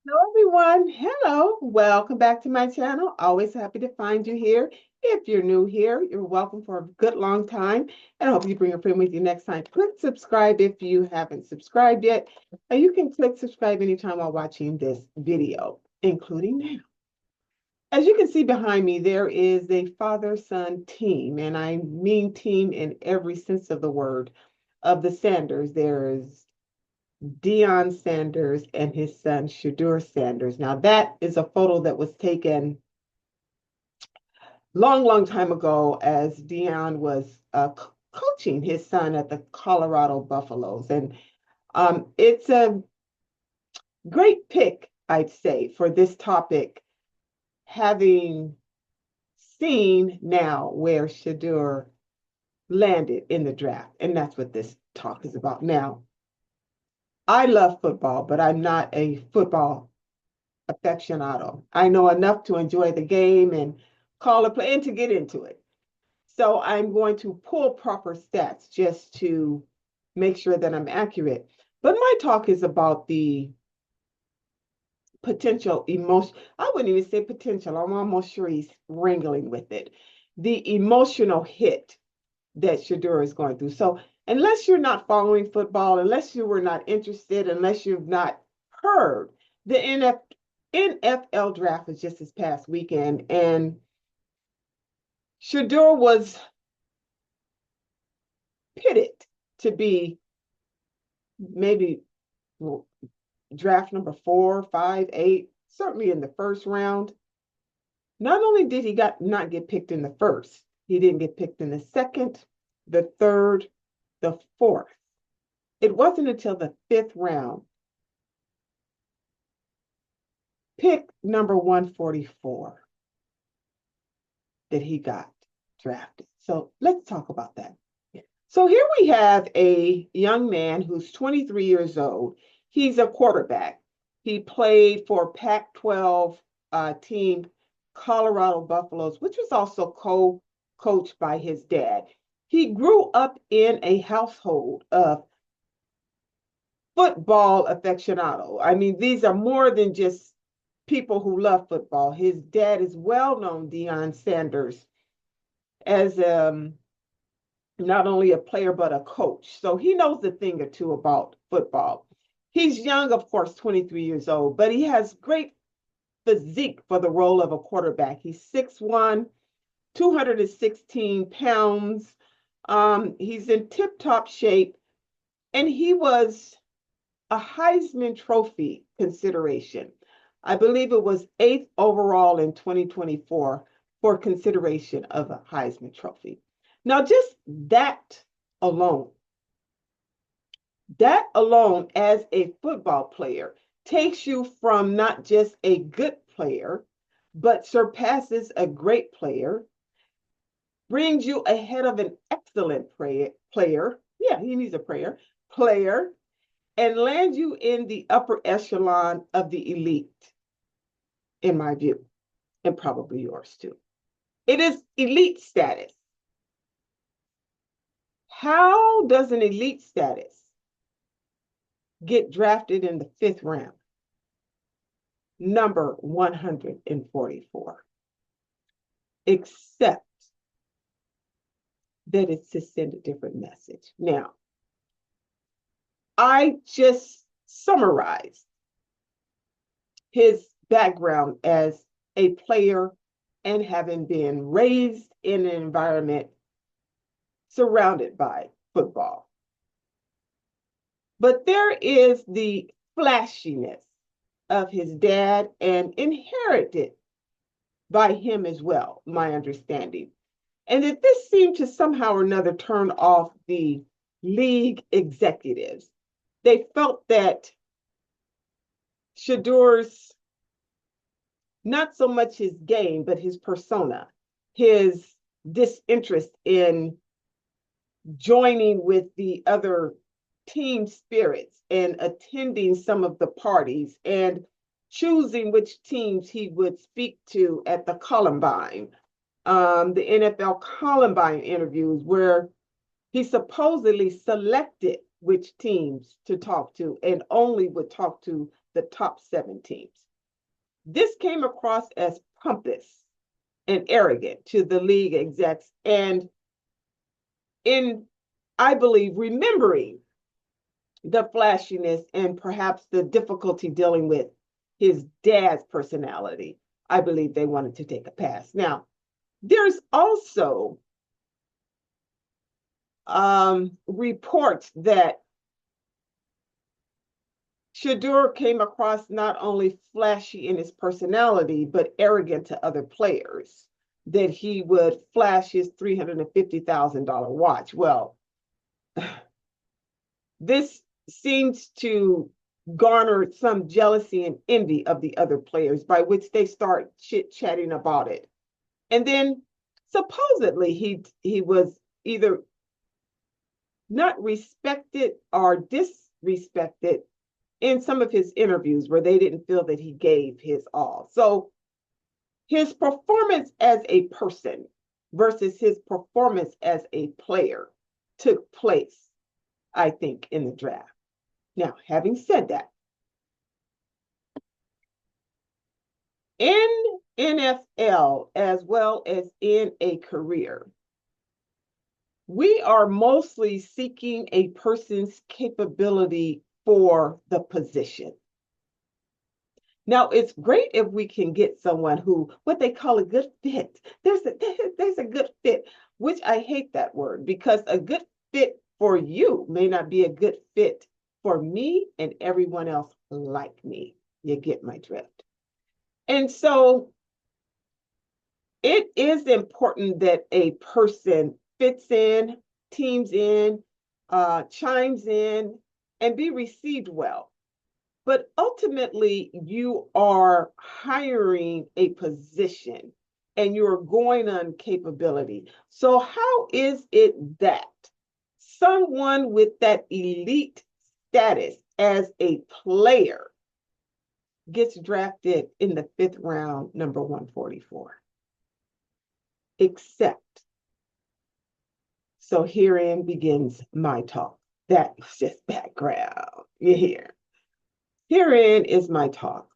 Hello, everyone. Hello. Welcome back to my channel. Always happy to find you here. If you're new here, you're welcome for a good long time. And I hope you bring a friend with you next time. Click subscribe if you haven't subscribed yet. And you can click subscribe anytime while watching this video, including now. As you can see behind me, there is a father-son team, and I mean team in every sense of the word, of the Sanders. There's Deion Sanders and his son Shedeur Sanders. Now that is a photo that was taken long time ago as Deion was coaching his son at the Colorado Buffaloes, and it's a great pick, I'd say, for this topic, having seen now where Shedeur landed in the draft, and that's what this talk is about. Now, I love football, but I'm not a football aficionado. I know enough to enjoy the game and call a play and to get into it. So I'm going to pull proper stats just to make sure that I'm accurate. But my talk is about the potential emotion. I wouldn't even say potential. I'm almost sure he's wrangling with it. The emotional hit that Shedeur is going through. So unless you're not following football, unless you were not interested, unless you've not heard, the NFL draft was just this past weekend, and Shedeur was pitted to be maybe draft number 4, 5, 8, certainly in the first round. Not only did he not get picked in the first, he didn't get picked in the second, the third, the fourth. It wasn't until the fifth round, pick number 144, that he got drafted. So let's talk about that. So here we have a young man who's 23 years old. He's a quarterback. He played for Pac-12 team Colorado Buffaloes, which was also co-coached by his dad. He grew up in a household of football aficionado. I mean, these are more than just people who love football. His dad is well-known, Deion Sanders, as not only a player, but a coach. So he knows a thing or two about football. He's young, of course, 23 years old, but he has great physique for the role of a quarterback. He's 6'1", 216 pounds. He's in tip-top shape, and he was a Heisman Trophy consideration. I believe it was 8th overall in 2024 for consideration of a Heisman Trophy. Now, just alone, that alone as a football player takes you from not just a good player, but surpasses a great player, brings you ahead of an excellent player. Yeah, he needs a player, and lands you in the upper echelon of the elite, in my view, and probably yours too. It is elite status. How does an elite status get drafted in the fifth round? Number 144. Except that it's to send a different message. Now, I just summarized his background as a player and having been raised in an environment surrounded by football. But there is the flashiness of his dad and inherited by him as well, my understanding. And that this seemed to somehow or another turn off the league executives. They felt that Shedeur's, not so much his game, but his persona, his disinterest in joining with the other team spirits and attending some of the parties and choosing which teams he would speak to at the Columbine, the NFL Columbine interviews, where he supposedly selected which teams to talk to and only would talk to the top 7 teams. This came across as pompous and arrogant to the league execs, and in, I believe, remembering the flashiness and perhaps the difficulty dealing with his dad's personality, I believe they wanted to take a pass. Now, there's also reports that Shedeur came across not only flashy in his personality, but arrogant to other players, that he would flash his $350,000 watch. Well, this seems to garner some jealousy and envy of the other players, by which they start chit-chatting about it. And then supposedly he was either not respected or disrespected in some of his interviews where they didn't feel that he gave his all. So his performance as a person versus his performance as a player took place, I think, in the draft. Now, having said that, in NFL as well as in a career, we are mostly seeking a person's capability for the position. Now, it's great if we can get someone who, what they call a good fit. There's a good fit, which I hate that word, because a good fit for you may not be a good fit for me and everyone else like me. You get my drift. And so it is important that a person fits in, teams in, chimes in, and be received well. But ultimately, you are hiring a position and you're going on capability. So how is it that someone with that elite status as a player gets drafted in the 5th round, number 144? Except, so herein begins my talk. That was just background. You hear? Herein is my talk.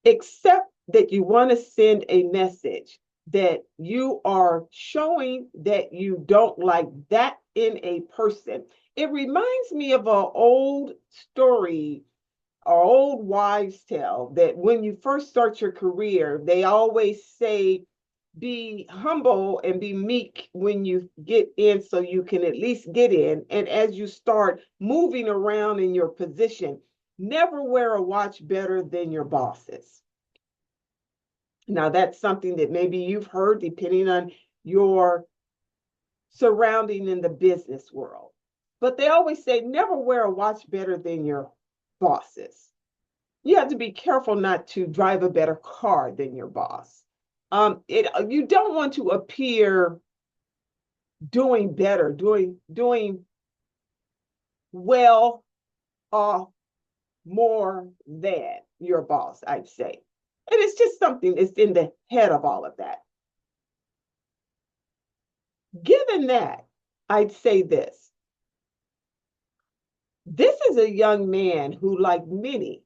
Except that you want to send a message that you are showing that you don't like that in a person. It reminds me of an old story, or old wives' tale, that when you first start your career, they always say, be humble and be meek when you get in so you can at least get in. And as you start moving around in your position, never wear a watch better than your bosses. Now, that's something that maybe you've heard depending on your surrounding in the business world. But they always say, never wear a watch better than your bosses. You have to be careful not to drive a better car than your boss. You don't want to appear doing better, doing well, more than your boss, I'd say. And it's just something that's in the head of all of that. Given that, I'd say this. This is a young man who, like many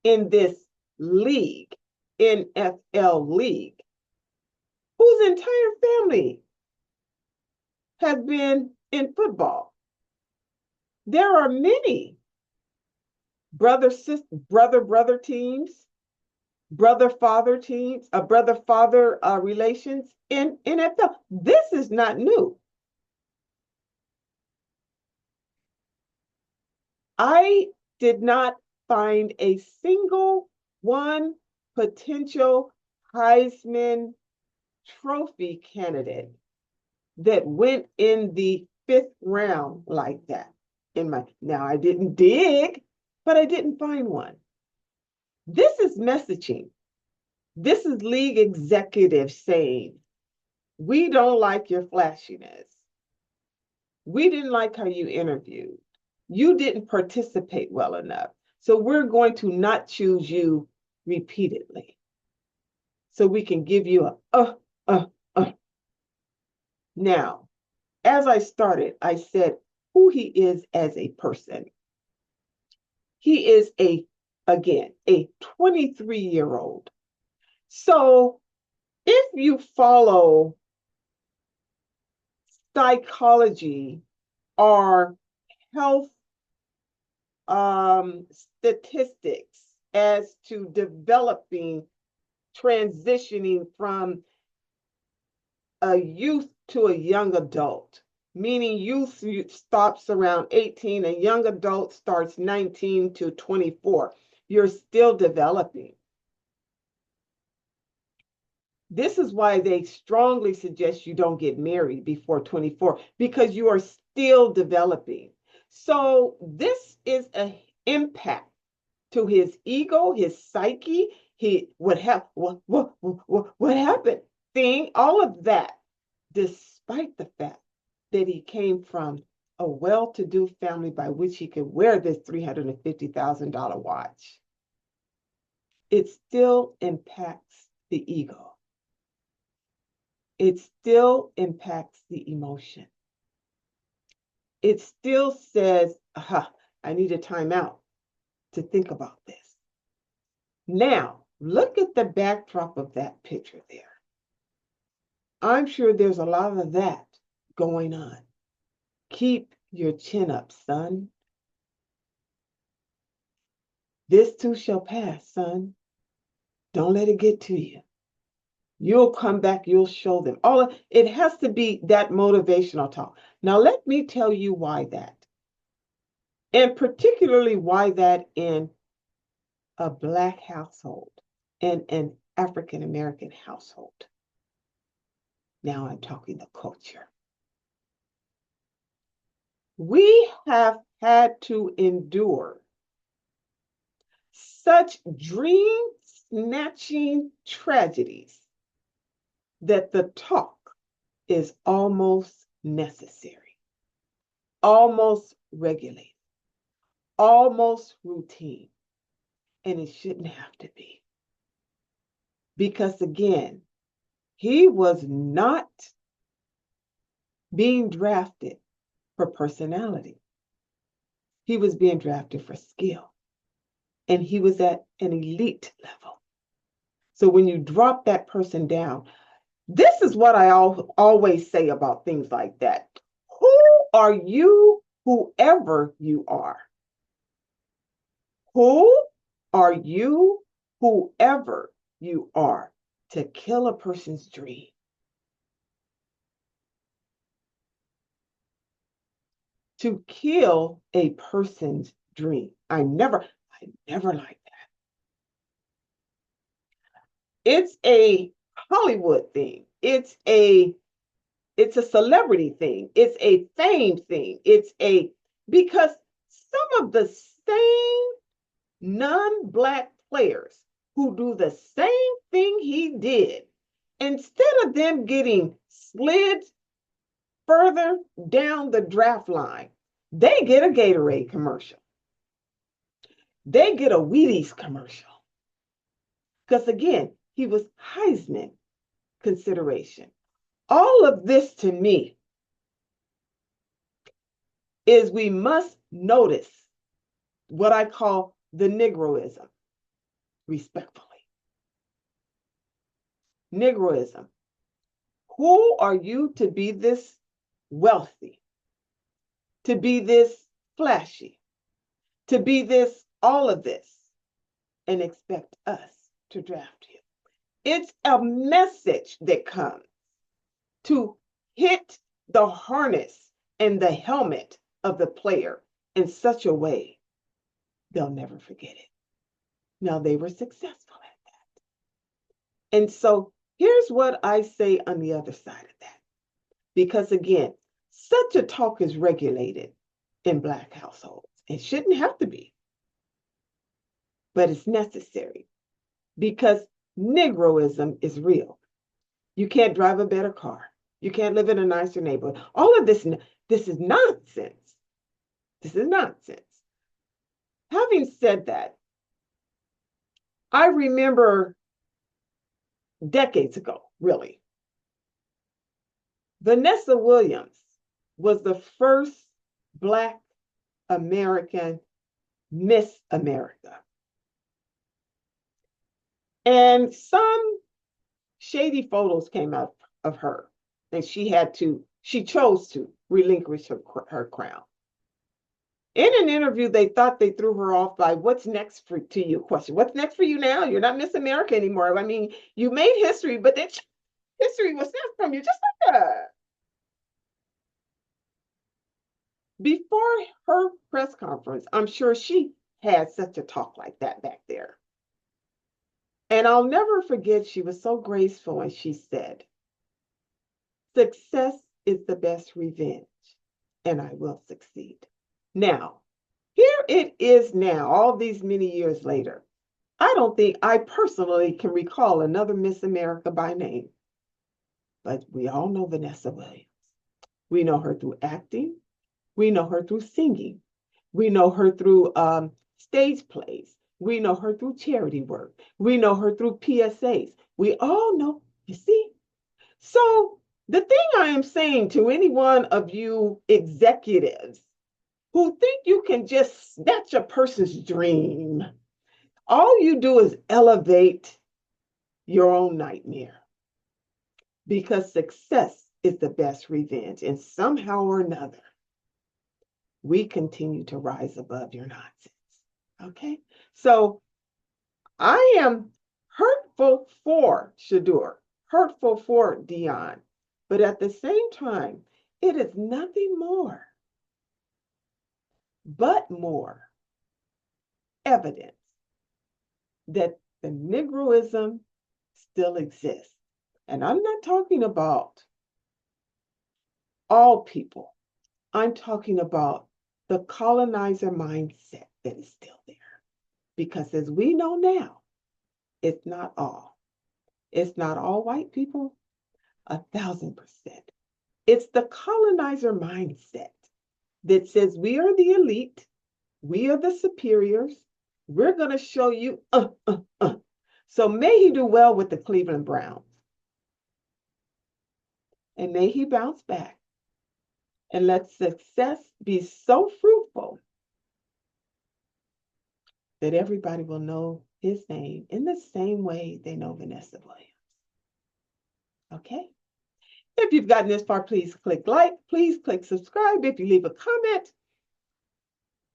in this league, NFL league, whose entire family has been in football. There are many brother teams, brother-father teams, brother-father relations in NFL. This is not new. I did not find a single one potential Heisman Trophy candidate that went in the 5th round like that. Now, I didn't dig, but I didn't find one. This is messaging. This is league executives saying, we don't like your flashiness. We didn't like how you interviewed. You didn't participate well enough. So we're going to not choose you repeatedly. So we can give you a. Now, as I started, I said who he is as a person. He is again, a 23-year-old. So if you follow psychology or health statistics as to developing, transitioning from a youth to a young adult, meaning youth stops around 18, a young adult starts 19 to 24. You're still developing. This is why they strongly suggest you don't get married before 24, because you are still developing. So this is an impact to his ego, his psyche, what happened, thing, all of that, despite the fact that he came from a well-to-do family by which he could wear this $350,000 watch. It still impacts the ego. It still impacts the emotion. It still says, aha, I need a timeout to think about this. Now, look at the backdrop of that picture there. I'm sure there's a lot of that going on. Keep your chin up, son. This too shall pass, son. Don't let it get to you. You'll come back, you'll show them. It has to be that motivational talk. Now, let me tell you why that. And particularly why that in a Black household and an African American household. Now I'm talking the culture. We have had to endure such dream-snatching tragedies that the talk is almost necessary, almost regulated, almost routine, and it shouldn't have to be. Because again, he was not being drafted for personality. He was being drafted for skill. And he was at an elite level. So when you drop that person down, this is what I always say about things like that. Who are you, whoever you are? Who are you, whoever you are, to kill a person's dream? To kill a person's dream. I never like that. It's a Hollywood thing. It's a celebrity thing. It's a fame thing. Because some of the same non-Black players who do the same thing he did, instead of them getting slid further down the draft line, they get a Gatorade commercial. They get a Wheaties commercial. Because again, he was Heisman consideration. All of this to me is we must notice what I call the Negroism, respectfully. Negroism. Who are you to be this wealthy, to be this flashy, to be this, all of this, and expect us to draft you? It's a message that comes to hit the harness and the helmet of the player in such a way they'll never forget it. Now, they were successful at that. And so here's what I say on the other side of that. Because again, such a talk is regulated in Black households. It shouldn't have to be, but it's necessary because Negroism is real. You can't drive a better car. You can't live in a nicer neighborhood. All of this is nonsense. This is nonsense. Having said that, I remember decades ago, really, Vanessa Williams was the first Black American Miss America. And some shady photos came out of her, and she chose to relinquish her crown. In an interview, they thought they threw her off by what's next to you question. What's next for you now? You're not Miss America anymore. I mean, you made history, but then history was sent from you, just like that. Before her press conference, I'm sure she had such a talk like that back there. And I'll never forget, she was so graceful and she said, success is the best revenge, and I will succeed. Now, here it is now, all these many years later. I don't think I personally can recall another Miss America by name, but we all know Vanessa Williams. We know her through acting. We know her through singing. We know her through stage plays. We know her through charity work. We know her through PSAs. We all know, you see? So the thing I am saying to any one of you executives who think you can just snatch a person's dream, all you do is elevate your own nightmare, because success is the best revenge. And somehow or another, we continue to rise above your nonsense. Okay? So I am hurtful for Shedeur, hurtful for Deion, but at the same time, it is nothing more but more evidence that the Negroism still exists. And I'm not talking about all people. I'm talking about the colonizer mindset that is still there. Because as we know now, it's not all. It's not all white people, 1,000%. It's the colonizer mindset that says we are the elite, we are the superiors, we're going to show you. So may he do well with the Cleveland Browns. And may he bounce back. And let success be so fruitful that everybody will know his name in the same way they know Vanessa Williams. Okay? If you've gotten this far, please click like. Please click subscribe. If you leave a comment,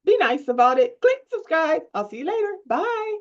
be nice about it. Click subscribe. I'll see you later. Bye.